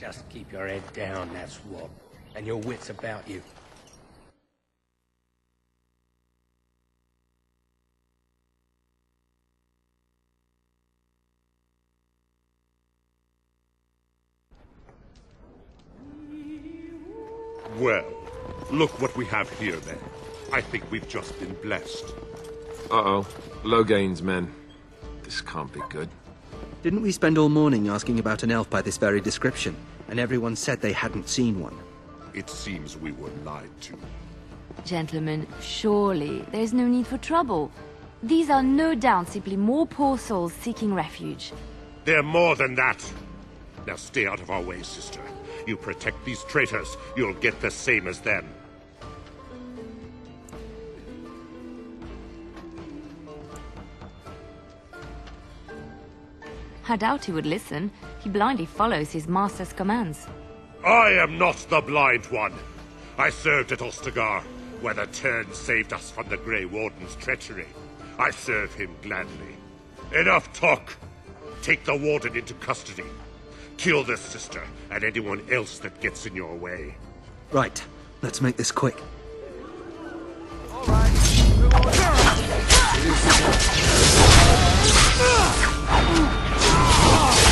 Just keep your head down, that's what. And your wits about you. Well, look what we have here, then. I think we've just been blessed. Uh-oh. Logain's men. This can't be good. Didn't we spend all morning asking about an elf by this very description? And everyone said they hadn't seen one. It seems we were lied to. Gentlemen, surely there's no need for trouble. These are no doubt simply more poor souls seeking refuge. They're more than that. Now stay out of our way, sister. You protect these traitors, you'll get the same as them. I doubt he would listen. He blindly follows his master's commands. I am not the blind one. I served at Ostagar, where the Turn saved us from the Grey Warden's treachery. I serve him gladly. Enough talk! Take the Warden into custody. Kill this sister and anyone else that gets in your way. Right. Let's make this quick. All right.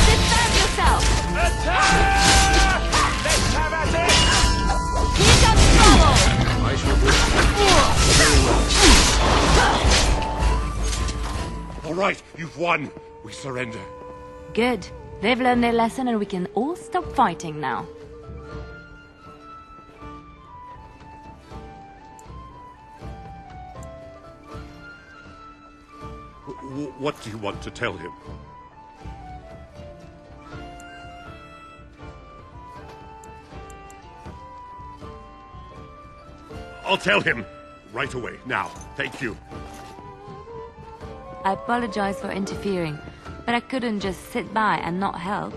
Defend yourself! Attack! Let's have at it! Here comes trouble! I shall very well. All right, you've won. We surrender. Good. They've learned their lesson and we can all stop fighting now. What do you want to tell him? I'll tell him. Right away, now. Thank you. I apologize for interfering, but I couldn't just sit by and not help.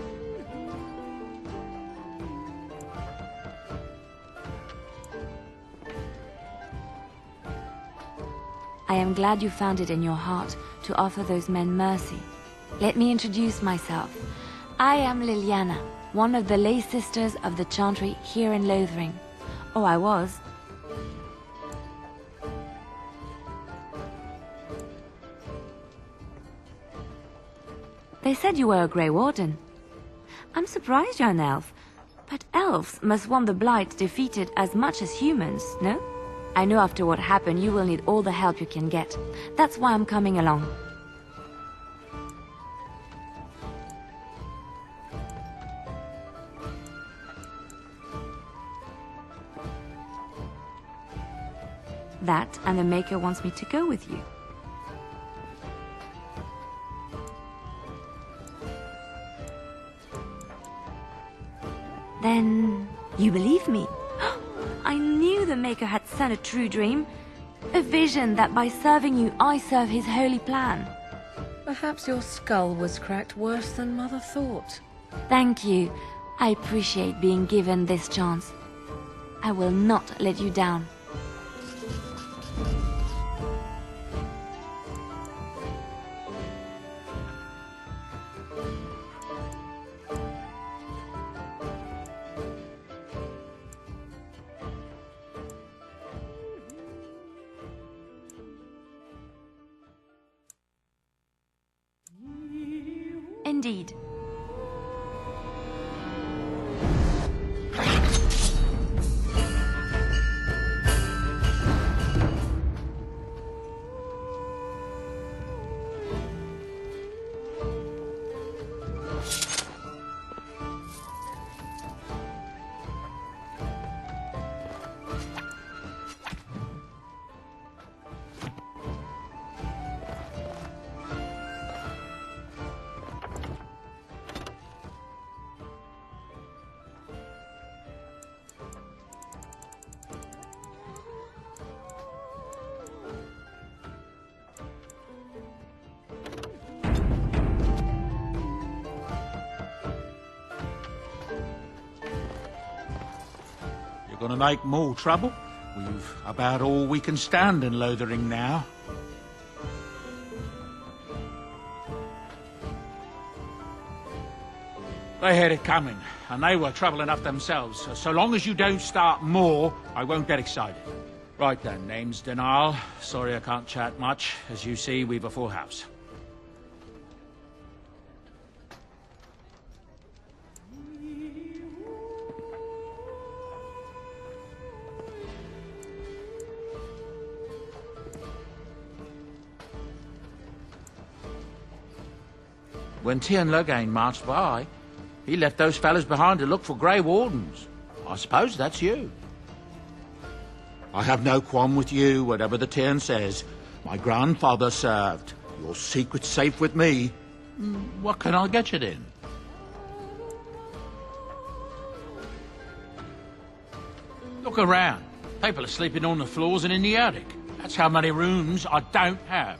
I am glad you found it in your heart to offer those men mercy. Let me introduce myself. I am Leliana, one of the lay sisters of the Chantry here in Lothering. Oh, I was. They said you were a Grey Warden. I'm surprised you're an elf, but elves must want the Blight defeated as much as humans, no? I know after what happened you will need all the help you can get. That's why I'm coming along. That and the Maker wants me to go with you. Then you believe me? I knew the Maker had sent a true dream. A vision that by serving you, I serve his holy plan. Perhaps your skull was cracked worse than Mother thought. Thank you. I appreciate being given this chance. I will not let you down. Indeed. Gonna make more trouble? We've about all we can stand in Lothering now. They had it coming, and they were trouble enough themselves. So long as you don't start more, I won't get excited. Right then, name's Denal. Sorry I can't chat much. As you see, we've a full house. When Tiernan Logain marched by, he left those fellas behind to look for Grey Wardens. I suppose that's you. I have no qualm with you, whatever the Tiernan says. My grandfather served. Your secret's safe with me. What can I get you then? Look around. People are sleeping on the floors and in the attic. That's how many rooms I don't have.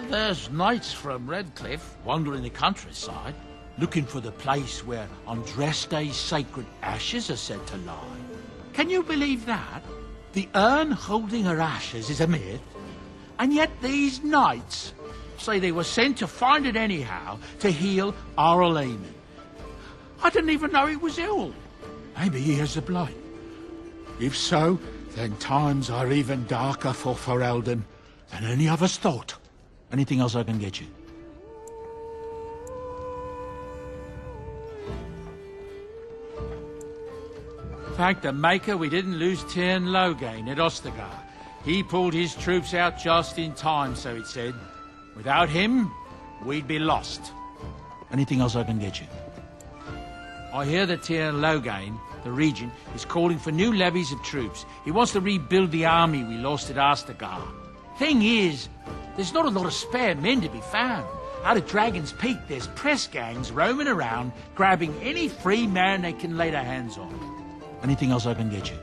There's knights from Redcliffe wandering the countryside, looking for the place where Andraste's sacred ashes are said to lie. Can you believe that? The urn holding her ashes is a myth, and yet these knights say they were sent to find it anyhow to heal Orlesian. I didn't even know he was ill. Maybe he has the blight. If so, then times are even darker for Ferelden than any of us thought. Anything else I can get you? Thank the Maker we didn't lose Tiernan Logain at Ostagar. He pulled his troops out just in time, so it said. Without him, we'd be lost. Anything else I can get you? I hear that Tiernan Logain, the regent, is calling for new levies of troops. He wants to rebuild the army we lost at Ostagar. Thing is, there's not a lot of spare men to be found. Out at Dragon's Peak, there's press gangs roaming around, grabbing any free man they can lay their hands on. Anything else I can get you?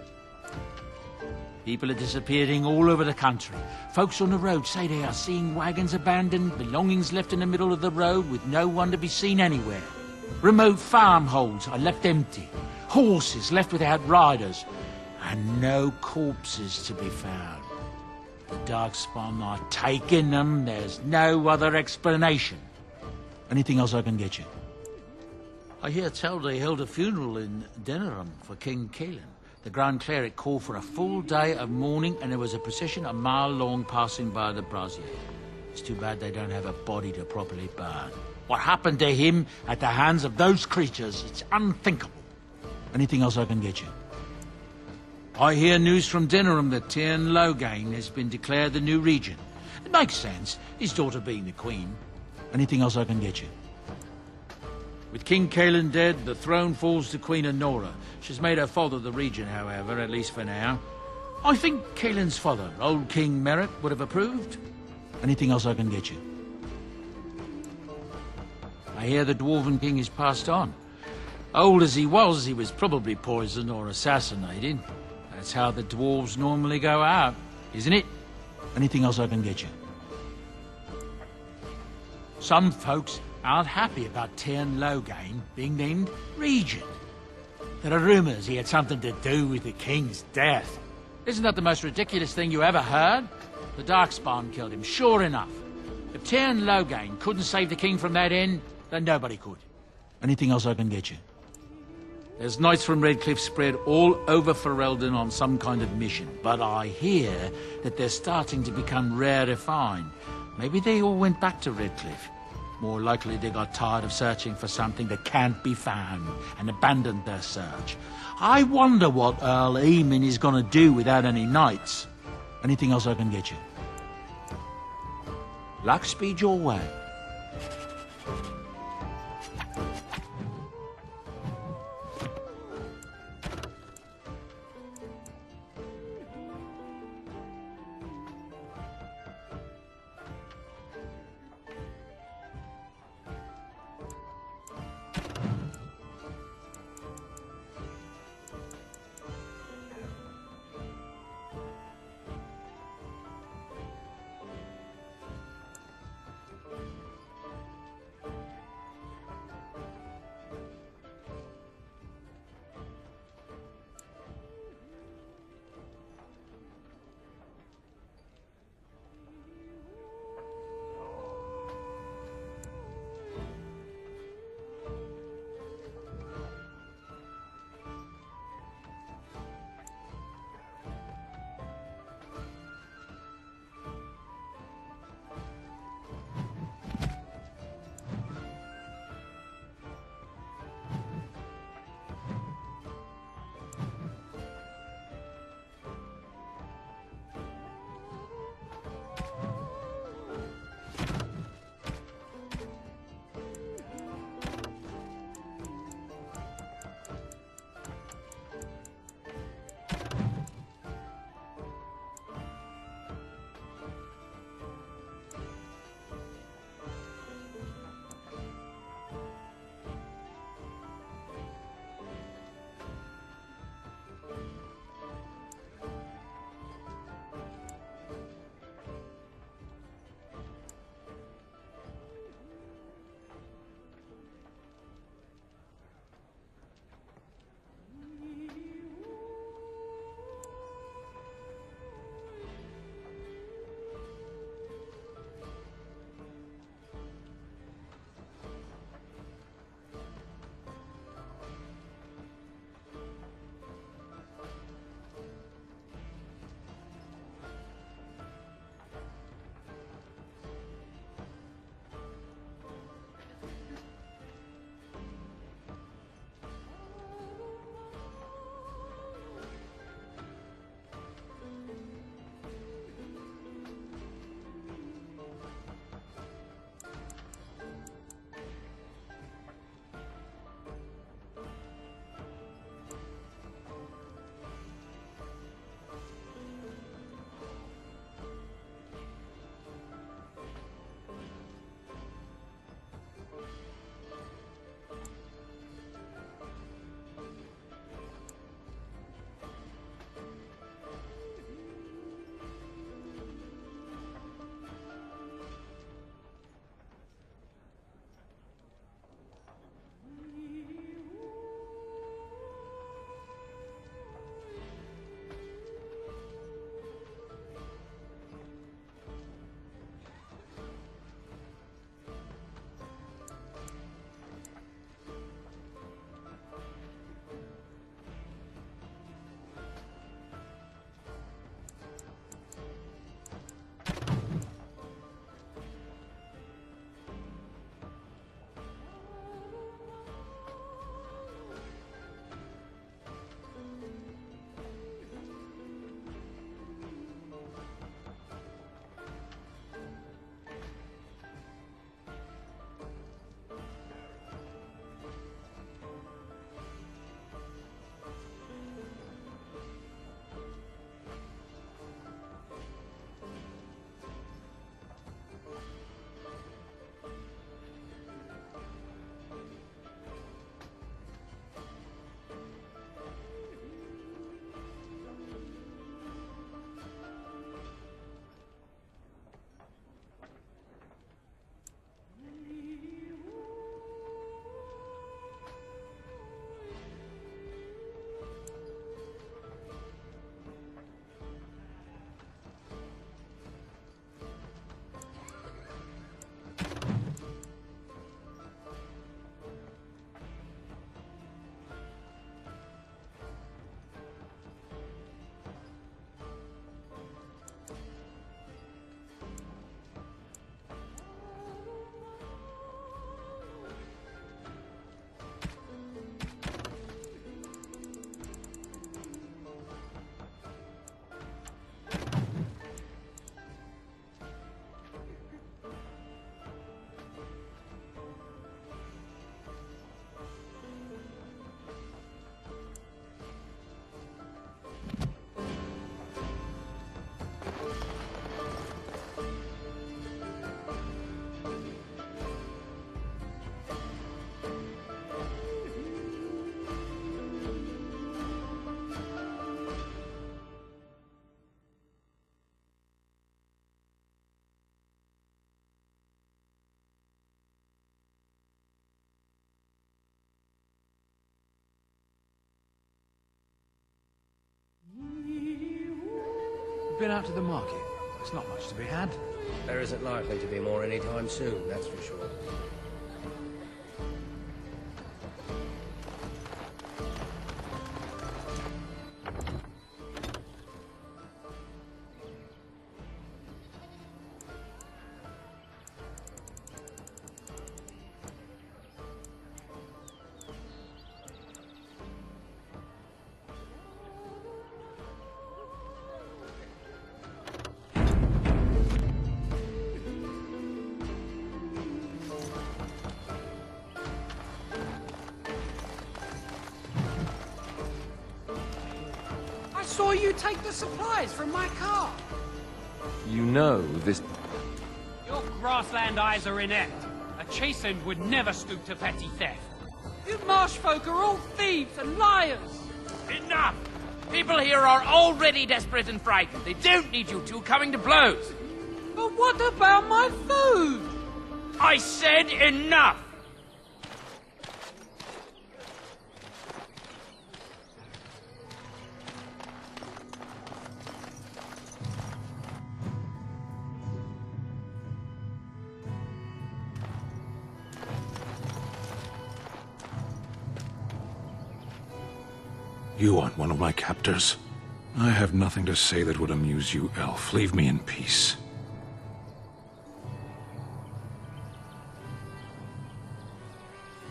People are disappearing all over the country. Folks on the road say they are seeing wagons abandoned, belongings left in the middle of the road with no one to be seen anywhere. Remote farmholds are left empty. Horses left without riders. And no corpses to be found. The Darkspawn are taking them. There's no other explanation. Anything else I can get you? I hear tell they held a funeral in Denerim for King Caelan. The Grand Cleric called for a full day of mourning, and there was a procession a mile long passing by the brazier. It's too bad they don't have a body to properly burn. What happened to him at the hands of those creatures, it's unthinkable. Anything else I can get you? I hear news from Denerim that Tiernan Logain has been declared the new regent. It makes sense, his daughter being the queen. Anything else I can get you? With King Caelan dead, the throne falls to Queen Honora. She's made her father the regent, however, at least for now. I think Caelan's father, old King Merritt, would have approved. Anything else I can get you? I hear the Dwarven King is passed on. Old as he was probably poisoned or assassinated. That's how the dwarves normally go out, isn't it? Anything else I can get you? Some folks aren't happy about Tiernan Logain being named regent. There are rumors he had something to do with the king's death. Isn't that the most ridiculous thing you ever heard? The Darkspawn killed him, sure enough. If Tiernan Logain couldn't save the king from that end, then nobody could. Anything else I can get you? There's knights from Redcliffe spread all over Ferelden on some kind of mission, but I hear that they're starting to become rare to find. Maybe they all went back to Redcliffe. More likely they got tired of searching for something that can't be found and abandoned their search. I wonder what Earl Eamon is going to do without any knights. Anything else I can get you? Luck speed your way. been out to the market? There's not much to be had. There isn't likely to be more anytime soon, that's for sure. I saw you take the supplies from my car. You know this... Your grassland eyes are inept. A chastened would never stoop to petty theft. You marsh folk are all thieves and liars. Enough! People here are already desperate and frightened. They don't need you two coming to blows. But what about my food? I said enough! You aren't one of my captors. I have nothing to say that would amuse you, elf. Leave me in peace.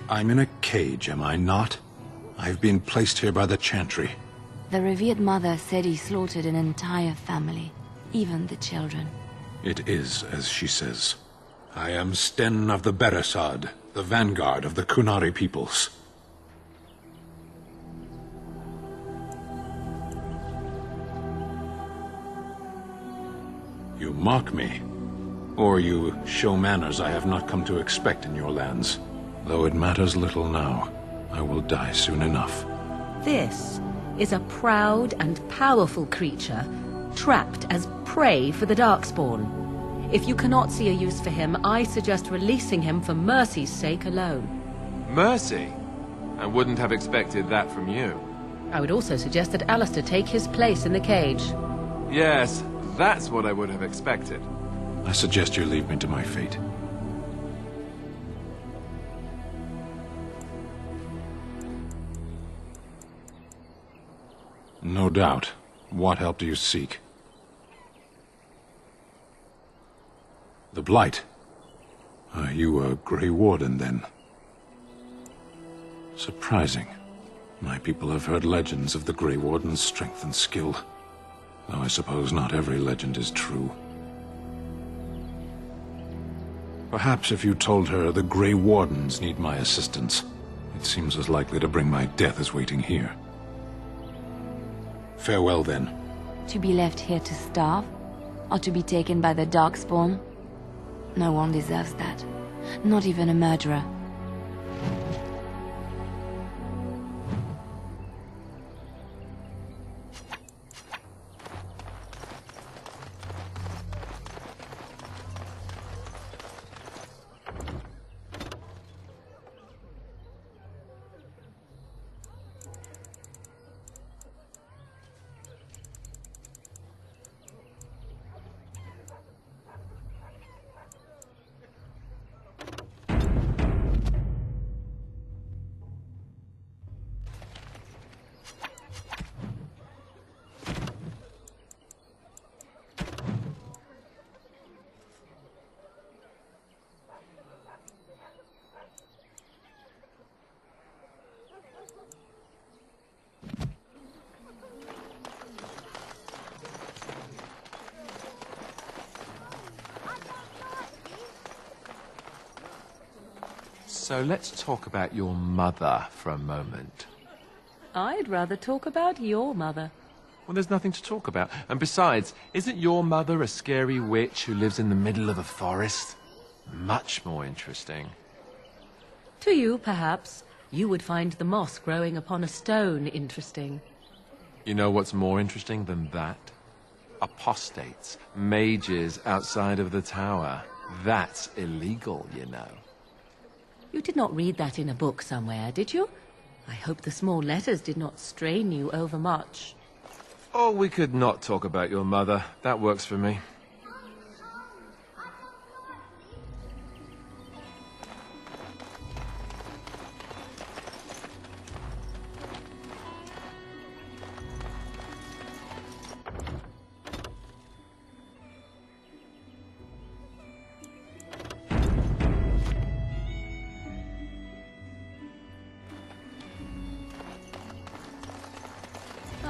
I'm in a cage, am I not? I've been placed here by the Chantry. The revered mother said he slaughtered an entire family, even the children. It is as she says. I am Sten of the Beresad, the vanguard of the Kunari peoples. You mock me, or you show manners I have not come to expect in your lands. Though it matters little now, I will die soon enough. This is a proud and powerful creature, trapped as prey for the Darkspawn. If you cannot see a use for him, I suggest releasing him for mercy's sake alone. Mercy? I wouldn't have expected that from you. I would also suggest that Alistair take his place in the cage. Yes, that's what I would have expected. I suggest you leave me to my fate. No doubt. What help do you seek? The Blight. Are you a Grey Warden, then? Surprising. My people have heard legends of the Grey Warden's strength and skill. Though I suppose not every legend is true. Perhaps if you told her the Grey Wardens need my assistance, it seems as likely to bring my death as waiting here. Farewell, then. To be left here to starve? Or to be taken by the Darkspawn? No one deserves that. Not even a murderer. So let's talk about your mother for a moment. I'd rather talk about your mother. Well, there's nothing to talk about. And besides, isn't your mother a scary witch who lives in the middle of a forest? Much more interesting. To you, perhaps, you would find the moss growing upon a stone interesting. You know what's more interesting than that? Apostates, mages outside of the tower. That's illegal, you know. You did not read that in a book somewhere, did you? I hope the small letters did not strain you overmuch. Oh, we could not talk about your mother. That works for me.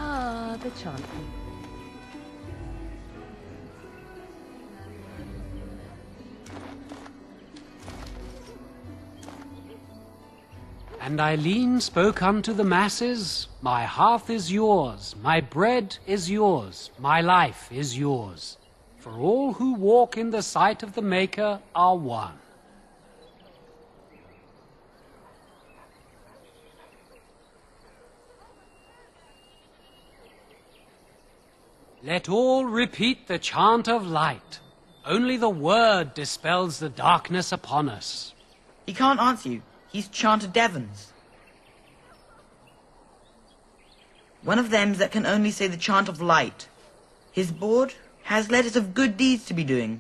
Ah, the chanting. And Eileen spoke unto the masses, My hearth is yours, my bread is yours, my life is yours. For all who walk in the sight of the Maker are one. Let all repeat the chant of light. Only the word dispels the darkness upon us. He can't answer you. He's chanted Devons. One of them's that can only say the chant of light. His board has letters of good deeds to be doing.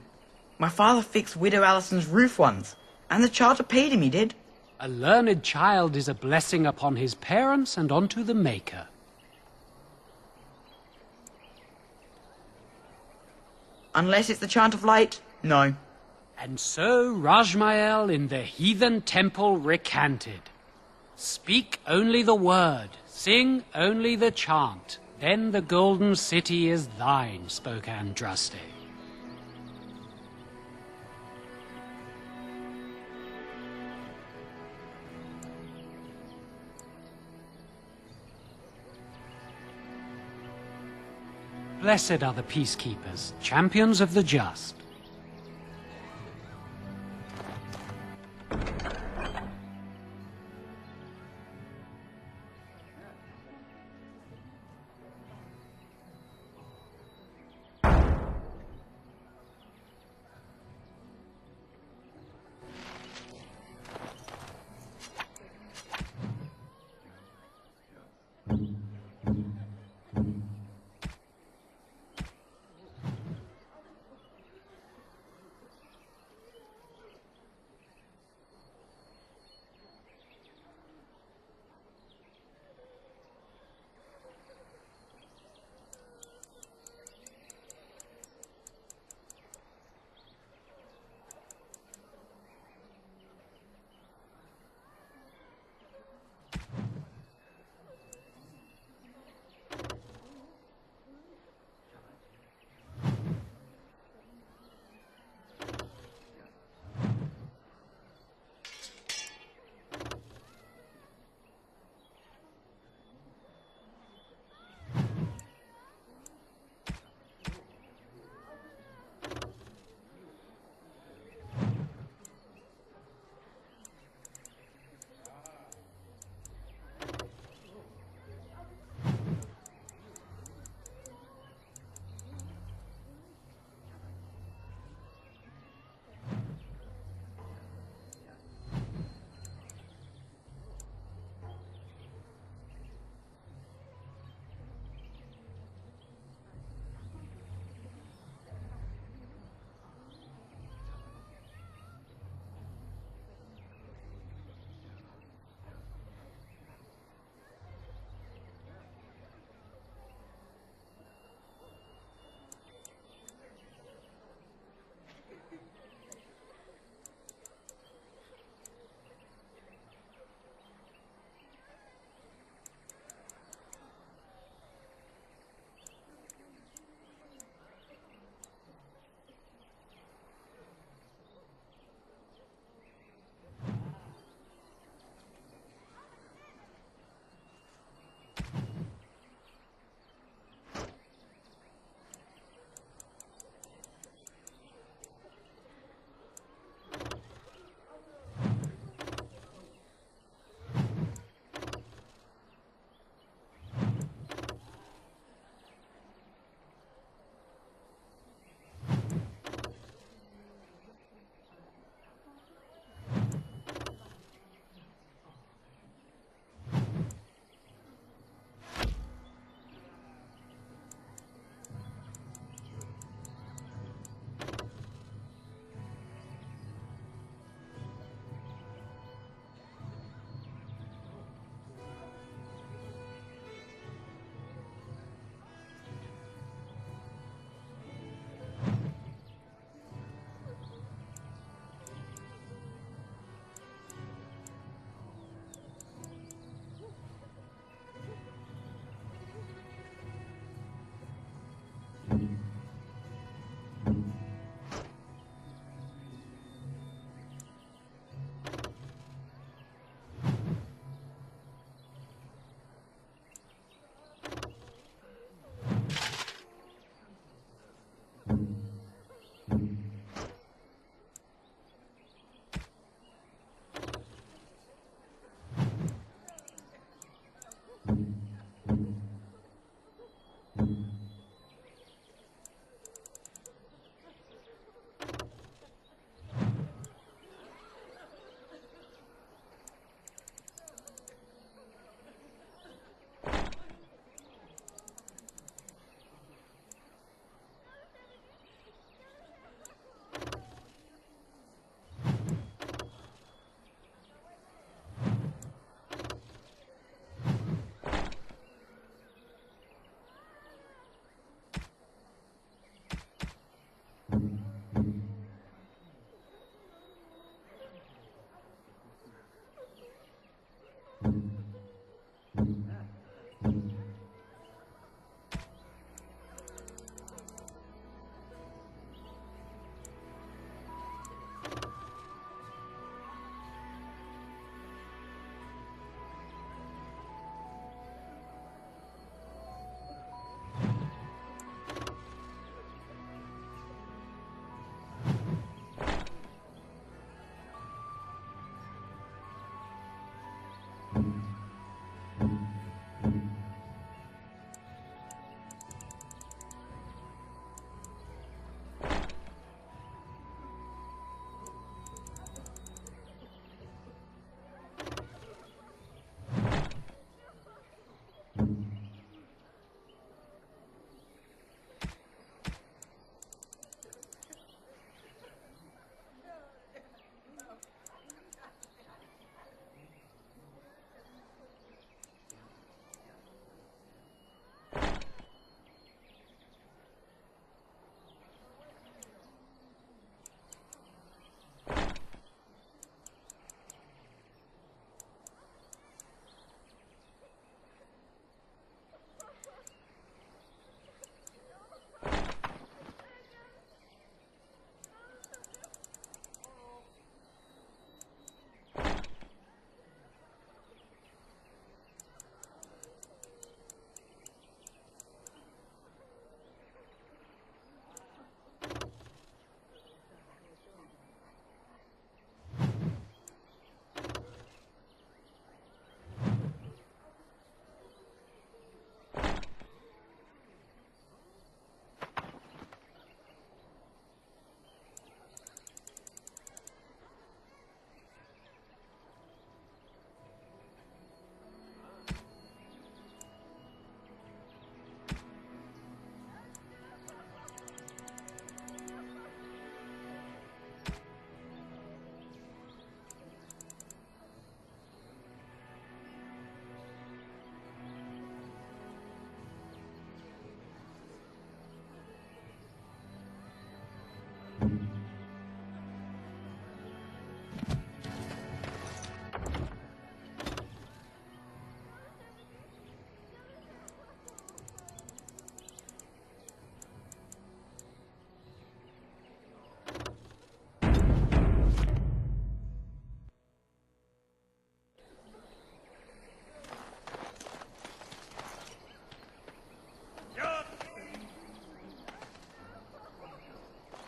My father fixed Widow Allison's roof once, and the charter paid him, he did. A learned child is a blessing upon his parents and unto the Maker. Unless it's the chant of light, no. And so Rajmael in the heathen temple recanted. Speak only the word, sing only the chant, then the golden city is thine, spoke Andraste. Blessed are the peacekeepers, champions of the just.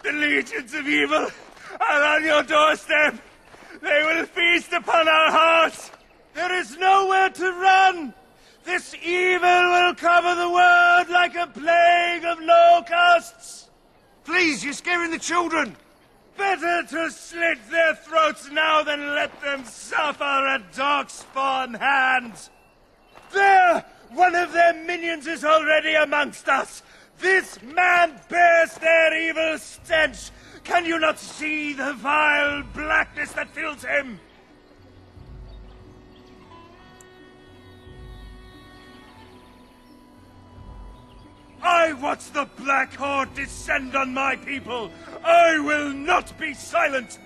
The legions of evil are on your doorstep. They will feast upon our hearts. There is nowhere to run. This evil will cover the world like a plague of locusts. Please, you're scaring the children. Better to slit their throats now than let them suffer at Darkspawn hands. There! One of their minions is already amongst us. This man bears their evil stench. Can you not see the vile blackness that fills him? I watch the Black Horde descend on my people. I will not be silent.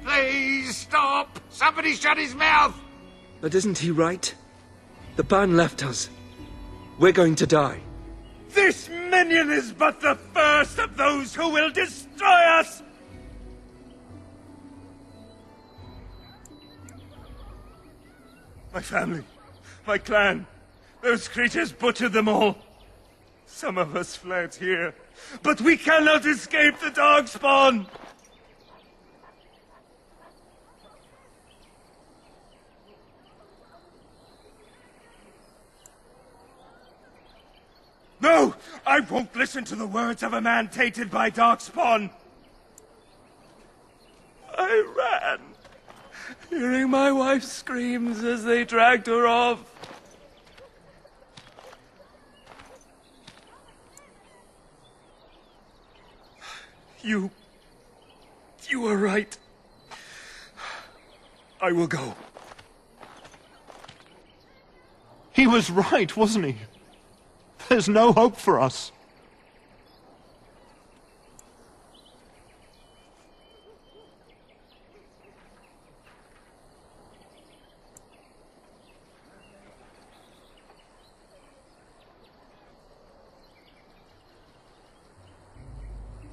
Please stop! Somebody shut his mouth! But isn't he right? The ban left us. We're going to die. This minion is but the first of those who will destroy us! My family, my clan, those creatures butchered them all. Some of us fled here, but we cannot escape the Darkspawn! No! I won't listen to the words of a man tainted by Darkspawn! I ran, hearing my wife's screams as they dragged her off. You were right. I will go. He was right, wasn't he? There's no hope for us.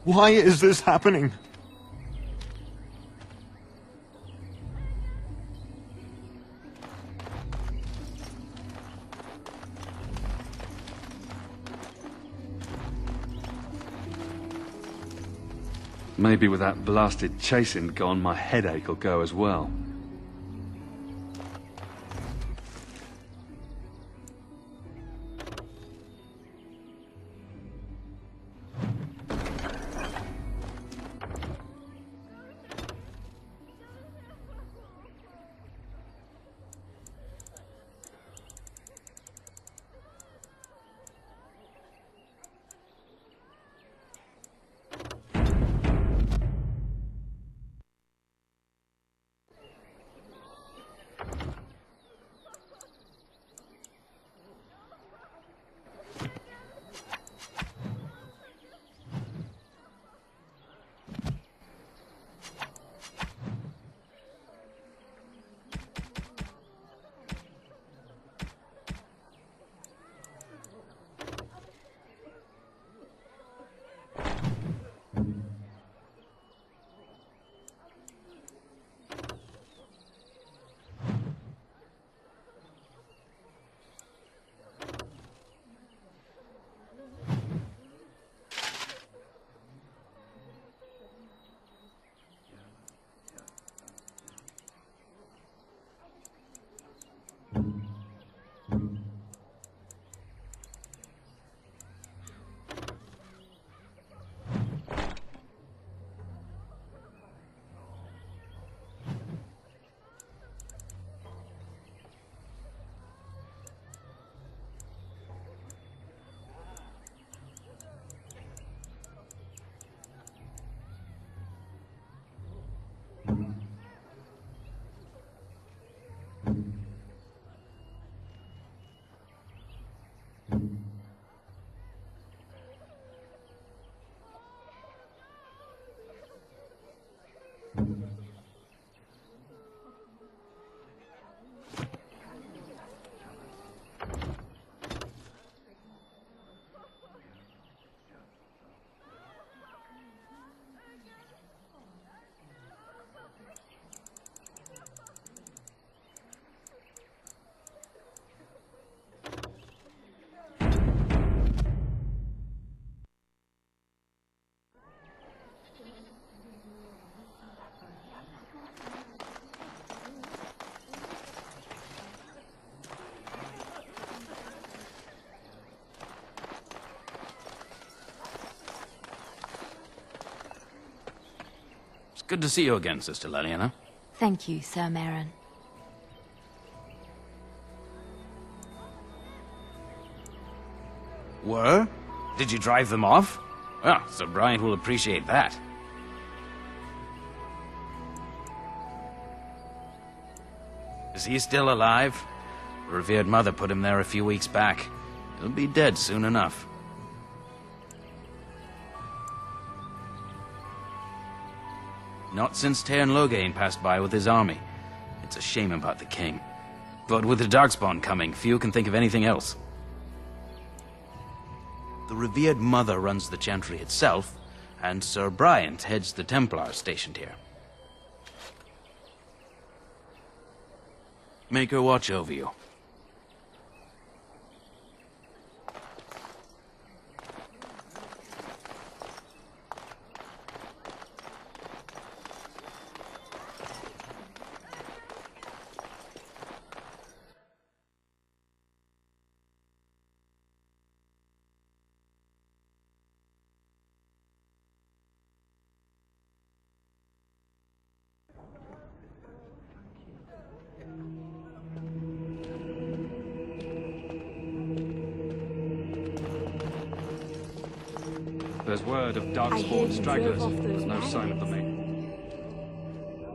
Why is this happening? Maybe with that blasted chasing gone, my headache will go as well. It's good to see you again, Sister Leliana. Thank you, Sir Merrin. Were? Did you drive them off? Well, Sir Brian will appreciate that. Is he still alive? The revered mother put him there a few weeks back. He'll be dead soon enough. Not since Tairn Loghain passed by with his army. It's a shame about the king. But with the Darkspawn coming, few can think of anything else. The revered mother runs the chantry itself, and Sir Brian heads the Templars stationed here. Make her watch over you. There's word of Darkspawn stragglers, but no sign of the Maker. I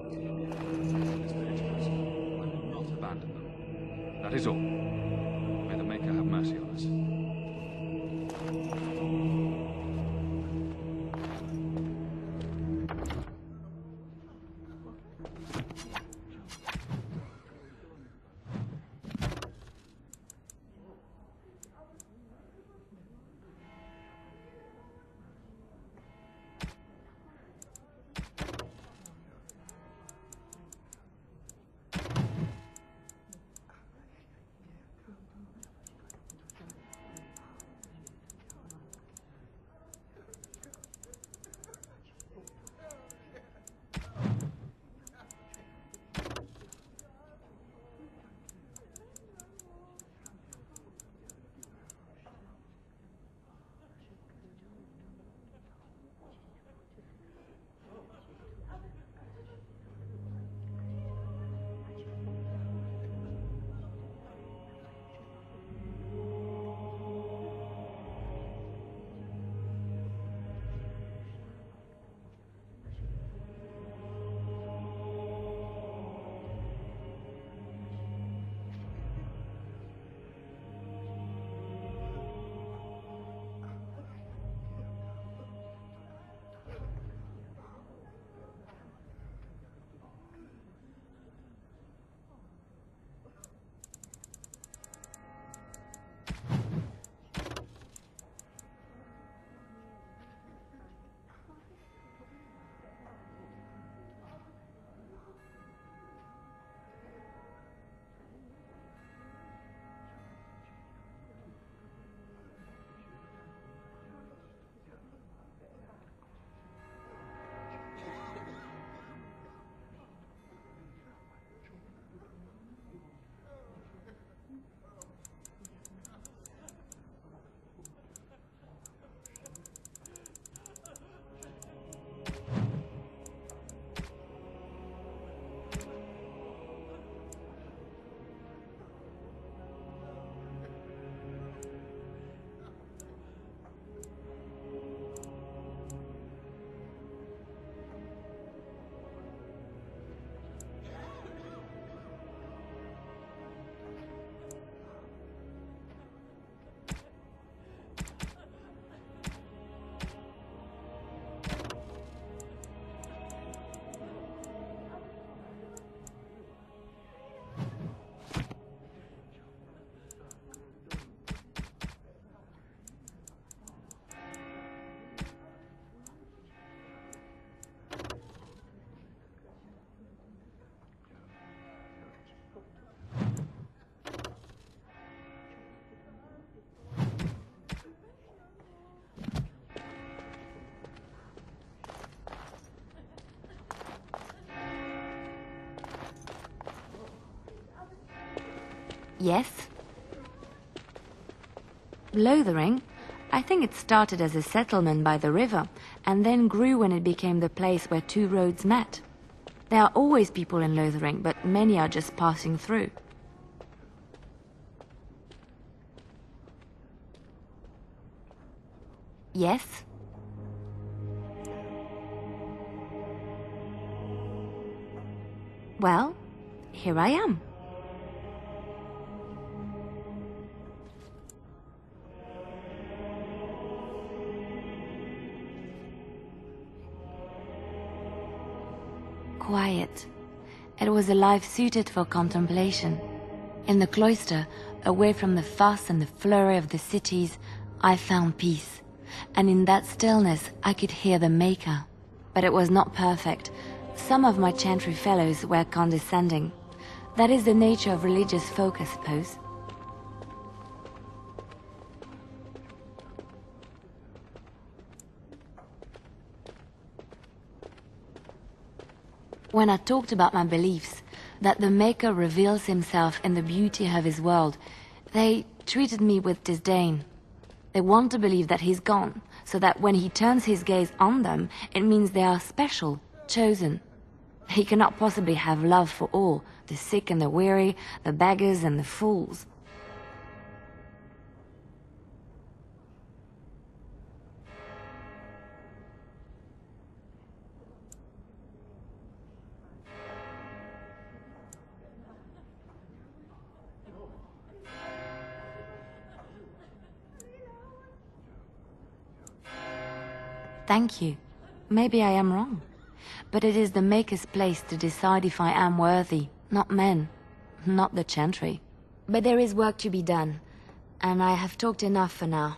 will not abandon them. That is all. May the Maker have mercy on us. Yes? Lothering? I think it started as a settlement by the river, and then grew when it became the place where two roads met. There are always people in Lothering, but many are just passing through. Yes? Well, here I am. Quiet. It was a life suited for contemplation. In the cloister, away from the fuss and the flurry of the cities, I found peace. And in that stillness, I could hear the Maker. But it was not perfect. Some of my chantry fellows were condescending. That is the nature of religious folk, I suppose. When I talked about my beliefs, that the Maker reveals himself in the beauty of his world, they treated me with disdain. They want to believe that he's gone, so that when he turns his gaze on them, it means they are special, chosen. He cannot possibly have love for all, the sick and the weary, the beggars and the fools. Thank you. Maybe I am wrong. But it is the Maker's place to decide if I am worthy, not men, not the chantry. But there is work to be done, and I have talked enough for now.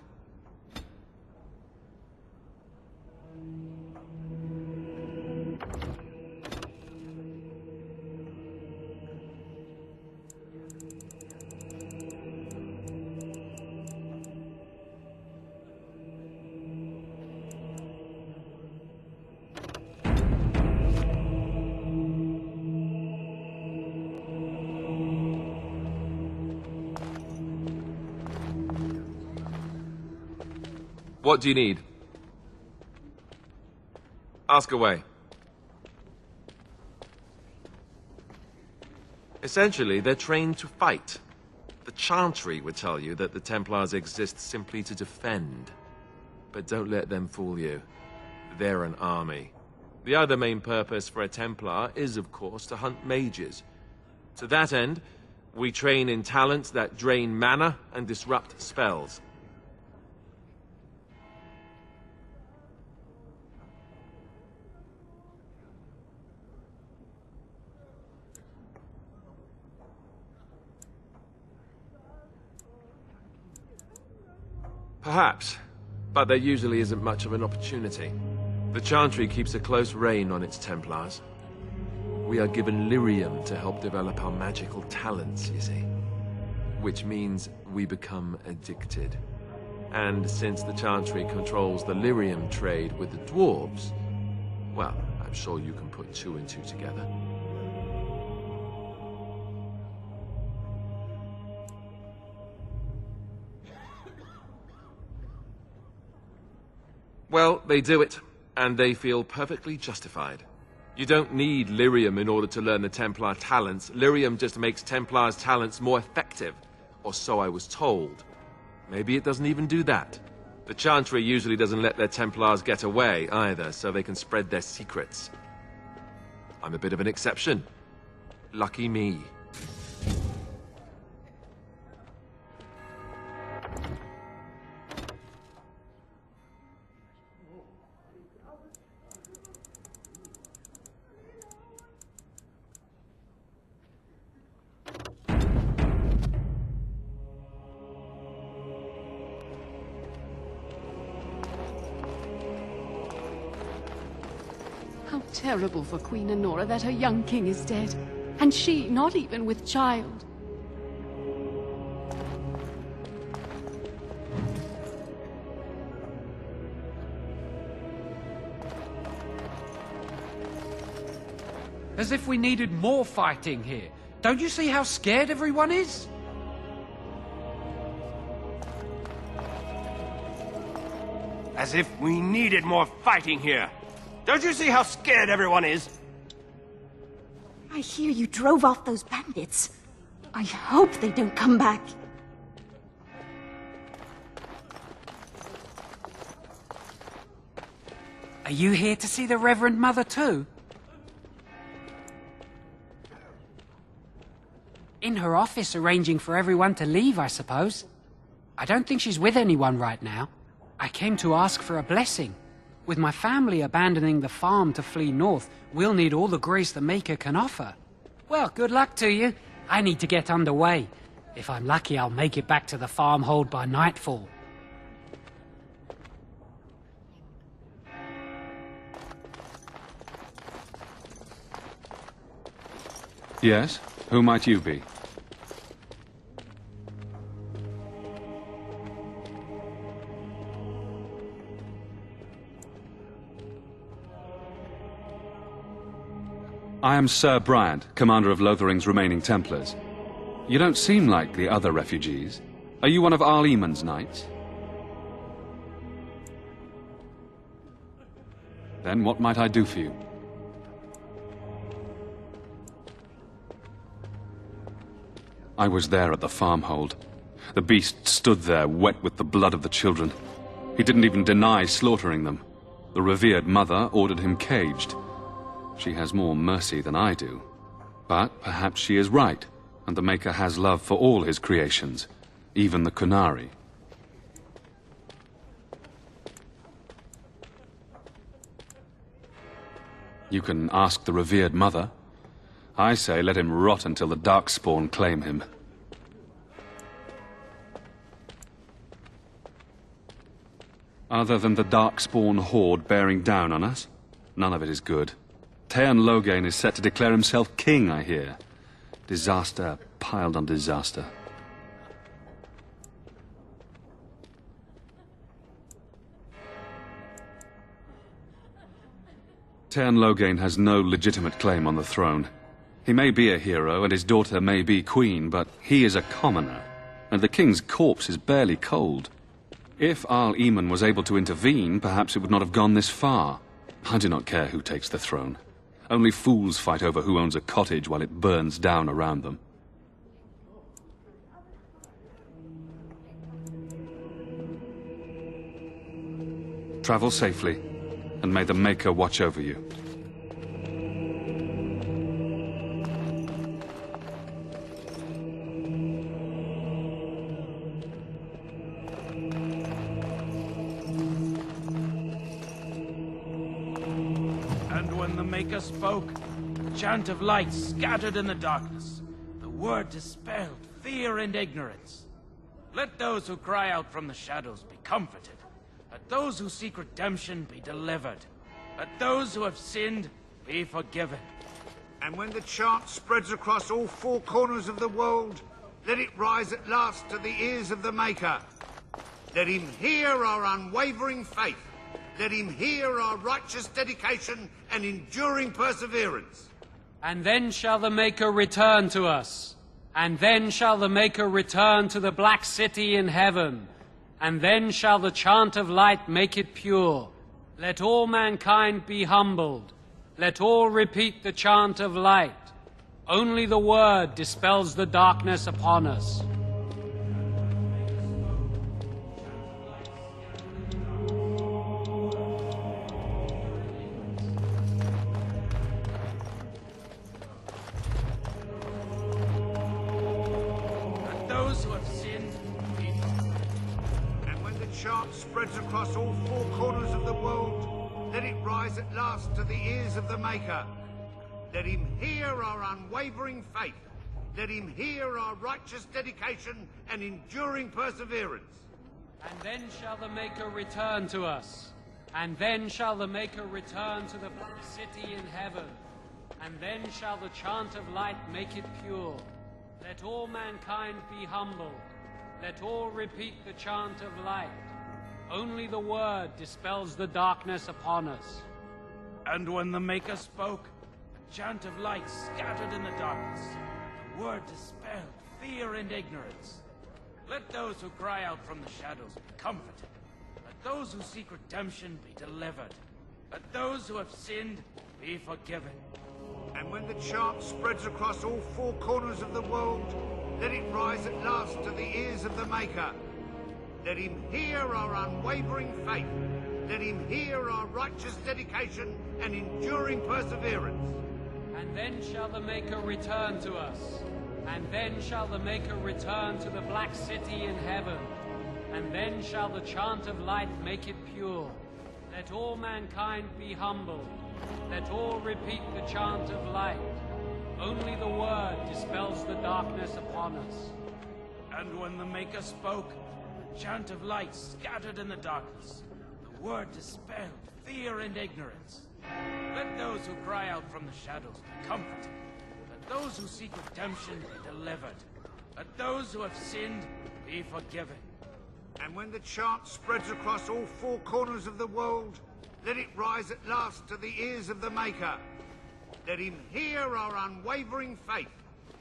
What do you need? Ask away. Essentially, they're trained to fight. The Chantry would tell you that the Templars exist simply to defend. But don't let them fool you. They're an army. The other main purpose for a Templar is, of course, to hunt mages. To that end, we train in talents that drain mana and disrupt spells. Perhaps, but there usually isn't much of an opportunity. The Chantry keeps a close rein on its Templars. We are given lyrium to help develop our magical talents, you see. Which means we become addicted. And since the Chantry controls the lyrium trade with the dwarves, well, I'm sure you can put two and two together. Well, they do it, and they feel perfectly justified. You don't need lyrium in order to learn the Templar talents. Lyrium just makes Templars' talents more effective, or so I was told. Maybe it doesn't even do that. The Chantry usually doesn't let their Templars get away, either, so they can spread their secrets. I'm a bit of an exception. Lucky me. Terrible for Queen Honora that her young king is dead, and she not even with child. As if we needed more fighting here. Don't you see how scared everyone is? As if we needed more fighting here. Don't you see how scared everyone is? I hear you drove off those bandits. I hope they don't come back. Are you here to see the Reverend Mother too? In her office arranging for everyone to leave, I suppose. I don't think she's with anyone right now. I came to ask for a blessing. With my family abandoning the farm to flee north, we'll need all the grace the Maker can offer. Well, good luck to you. I need to get underway. If I'm lucky, I'll make it back to the farmhold by nightfall. Yes? Who might you be? I am Sir Bryant, commander of Lothering's remaining Templars. You don't seem like the other refugees. Are you one of Arl Eamon's knights? Then what might I do for you? I was there at the farmhold. The beast stood there, wet with the blood of the children. He didn't even deny slaughtering them. The revered mother ordered him caged. She has more mercy than I do. But perhaps she is right, and the Maker has love for all his creations, even the Kunari. You can ask the revered mother. I say let him rot until the Darkspawn claim him. Other than the Darkspawn horde bearing down on us, none of it is good. Taern Loghain is set to declare himself king, I hear. Disaster piled on disaster. Taern Loghain has no legitimate claim on the throne. He may be a hero, and his daughter may be queen, but he is a commoner, and the king's corpse is barely cold. If Arl Eamon was able to intervene, perhaps it would not have gone this far. I do not care who takes the throne. Only fools fight over who owns a cottage while it burns down around them. Travel safely, and may the Maker watch over you. Spoke, the chant of light scattered in the darkness. The word dispelled fear and ignorance. Let those who cry out from the shadows be comforted. Let those who seek redemption be delivered. Let those who have sinned be forgiven. And when the chant spreads across all four corners of the world, let it rise at last to the ears of the Maker. Let him hear our unwavering faith. Let him hear our righteous dedication and enduring perseverance. And then shall the Maker return to us. And then shall the Maker return to the Black City in heaven. And then shall the chant of light make it pure. Let all mankind be humbled. Let all repeat the chant of light. Only the word dispels the darkness upon us. Spreads across all four corners of the world, let it rise at last to the ears of the Maker. Let him hear our unwavering faith. Let him hear our righteous dedication and enduring perseverance. And then shall the Maker return to us. And then shall the Maker return to the Black City in heaven. And then shall the chant of light make it pure. Let all mankind be humbled. Let all repeat the chant of light. Only the word dispels the darkness upon us. And when the Maker spoke, a chant of light scattered in the darkness. The word dispelled fear and ignorance. Let those who cry out from the shadows be comforted. Let Let those who seek redemption be delivered. Let those who have sinned be forgiven. And when the chant spreads across all four corners of the world, let it rise at last to the ears of the Maker. Let him hear our unwavering faith. Let him hear our righteous dedication and enduring perseverance. And then shall the Maker return to us. And then shall the Maker return to the Black City in heaven. And then shall the chant of light make it pure. Let all mankind be humble. Let all repeat the chant of light. Only the word dispels the darkness upon us. And when the Maker spoke, the chant of light scattered in the darkness. The word dispelled fear and ignorance. Let those who cry out from the shadows be comforted. Let those who seek redemption be delivered. Let those who have sinned be forgiven. And when the chant spreads across all four corners of the world, let it rise at last to the ears of the Maker. Let him hear our unwavering faith.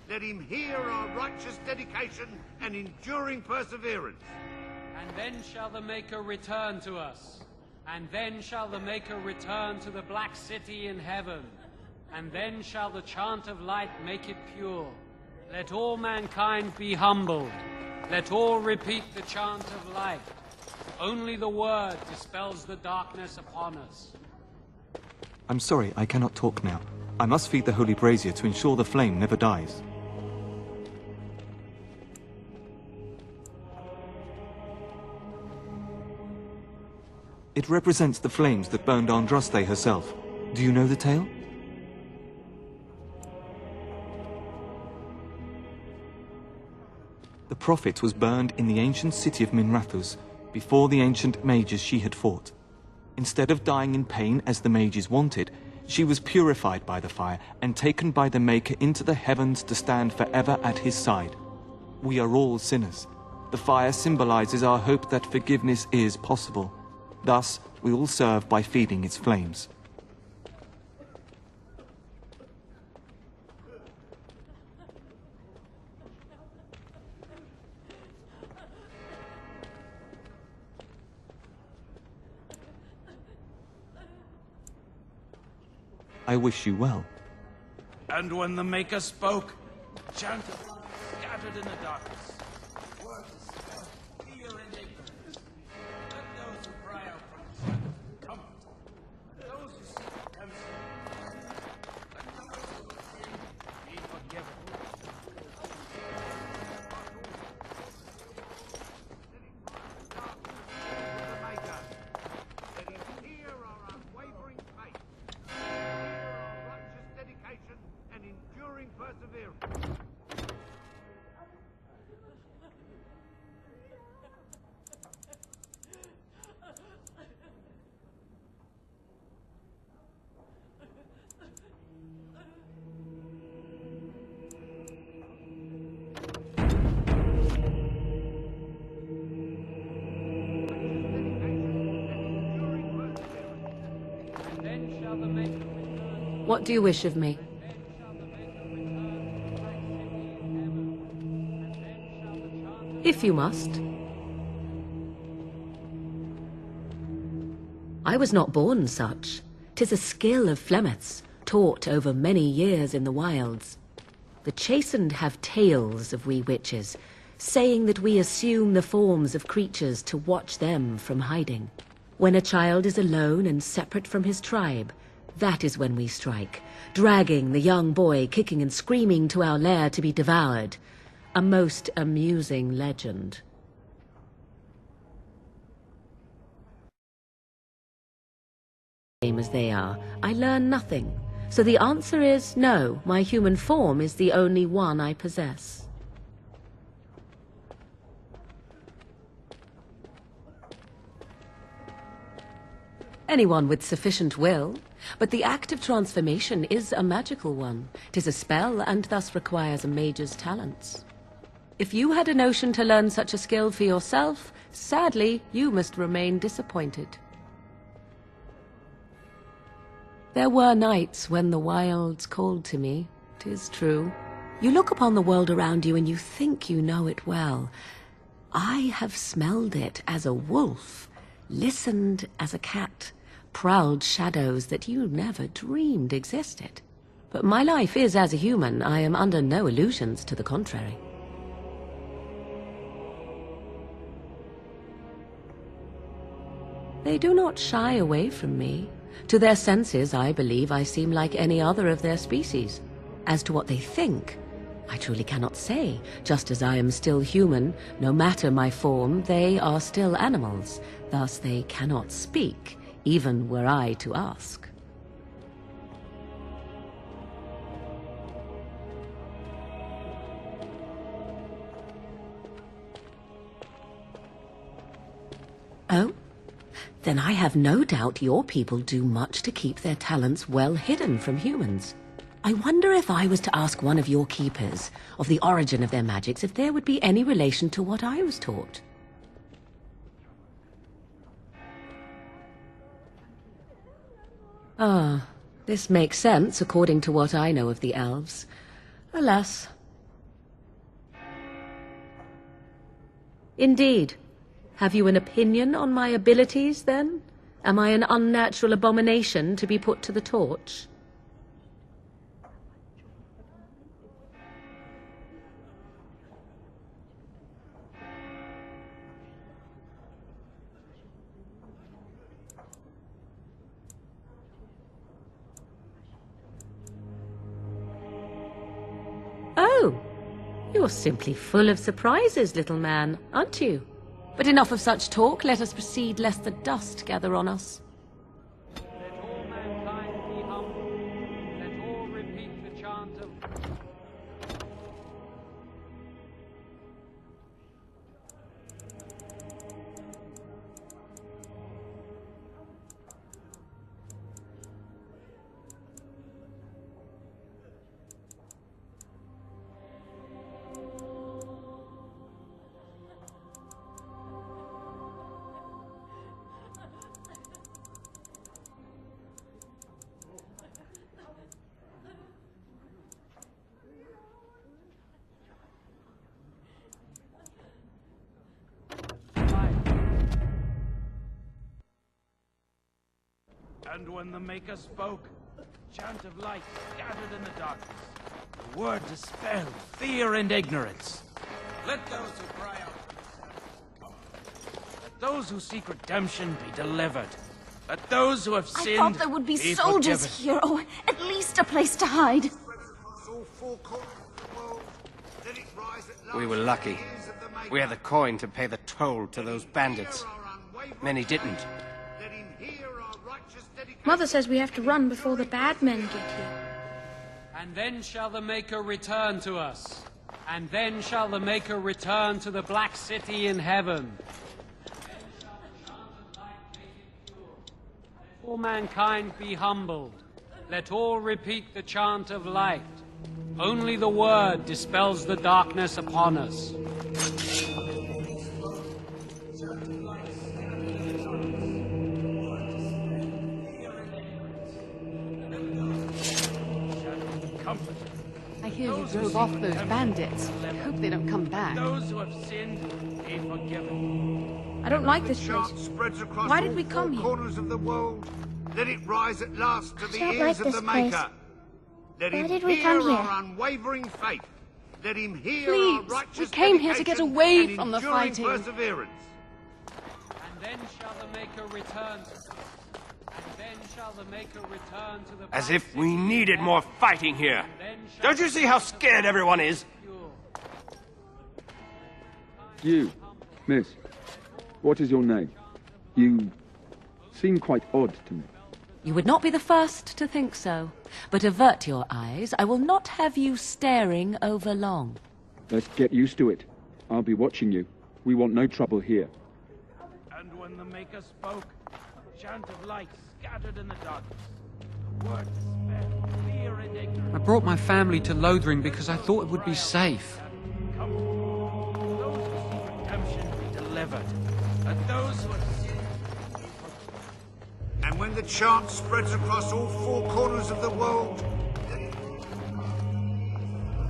Let him hear our righteous dedication and enduring perseverance. And then shall the Maker return to us. And then shall the Maker return to the Black City in heaven. And then shall the chant of light make it pure. Let all mankind be humbled. Let all repeat the chant of light. Only the word dispels the darkness upon us. I'm sorry, I cannot talk now. I must feed the holy brazier to ensure the flame never dies. It represents the flames that burned Andraste herself. Do you know the tale? The prophet was burned in the ancient city of Minrathous, before the ancient mages she had fought. Instead of dying in pain as the mages wanted, she was purified by the fire and taken by the Maker into the heavens to stand forever at his side. We are all sinners. The fire symbolizes our hope that forgiveness is possible. Thus, we all serve by feeding its flames. I wish you well. And when the Maker spoke, the chant of light scattered in the darkness. The word dispelled fear and ignorance. Let those who cry out from the shadows be comforted. Let those who seek redemption be delivered. Let those who have sinned be forgiven. Let him hear our unwavering faith. Righteous dedication and enduring perseverance. What do you wish of me? If you must. I was not born such. 'Tis a skill of Flemeth's, taught over many years in the wilds. The chastened have tales of we witches, saying that we assume the forms of creatures to watch them from hiding. When a child is alone and separate from his tribe, that is when we strike, dragging the young boy kicking and screaming to our lair to be devoured. A most amusing legend. Same as they are, I learn nothing. So the answer is no, my human form is the only one I possess. Anyone with sufficient will, but the act of transformation is a magical one. 'Tis a spell and thus requires a mage's talents. If you had a notion to learn such a skill for yourself, sadly, you must remain disappointed. There were nights when the wilds called to me, 'tis true. You look upon the world around you and you think you know it well. I have smelled it as a wolf, listened as a cat, prowled shadows that you never dreamed existed. But my life is as a human. I am under no illusions to the contrary. They do not shy away from me. To their senses, I believe I seem like any other of their species. As to what they think, I truly cannot say. Just as I am still human, no matter my form, they are still animals. Thus they cannot speak, even were I to ask. Oh? Then I have no doubt your people do much to keep their talents well hidden from humans. I wonder if I was to ask one of your keepers of the origin of their magics, if there would be any relation to what I was taught. Ah, this makes sense according to what I know of the elves. Alas. Indeed. Have you an opinion on my abilities, then? Am I an unnatural abomination to be put to the torch? Oh, you're simply full of surprises, little man, aren't you? But enough of such talk. Let us proceed, lest the dust gather on us. Let all mankind be humble. Let all repeat the chant of... And when the Maker spoke, a chant of light scattered in the darkness. The word dispelled fear and ignorance. Let those who cry out, let those who seek redemption be delivered. Let those who have sinned I thought there would be soldiers here, or at least a place to hide. We were lucky. We had the coin to pay the toll to those bandits. Many didn't. Mother says we have to run before the bad men get here. And then shall the Maker return to us. And then shall the Maker return to the Black City in heaven. All mankind be humbled. Let all repeat the chant of light. Only the word dispels the darkness upon us. I hear you drove off those bandits. I hope they don't come back. Those who have sinned be forgiven. I don't like this place. Spreads across Why did we come all here? corners of the world. Let it rise at last to the don't ears like of this the place. Maker. Let Why him did we hear come here? our unwavering faith. Let him hear our Please, righteous we came here to get dedication away and from the enduring fighting. perseverance. And then shall the Maker return to us. And then shall the Maker return to the As Black if we City in needed heaven. more fighting here. Don't you see how scared everyone is? You, miss, what is your name? You seem quite odd to me. You would not be the first to think so. But avert your eyes. I will not have you staring over long. Let's get used to it. I'll be watching you. We want no trouble here. And when the Maker spoke, a chant of light scattered in the darkness. The word dispelled fear and ignorance. I brought my family to Lothering because I thought it would be safe. Those who seek redemption be delivered. Let those who have sinned. And when the chant spreads across all four corners of the world,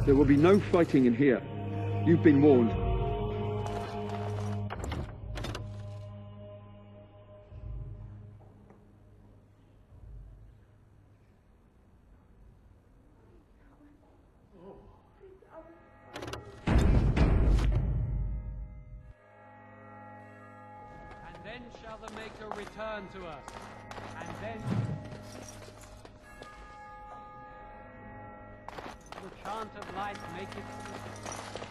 There will be no fighting in here. You've been warned. return to us. And then the chant of light make it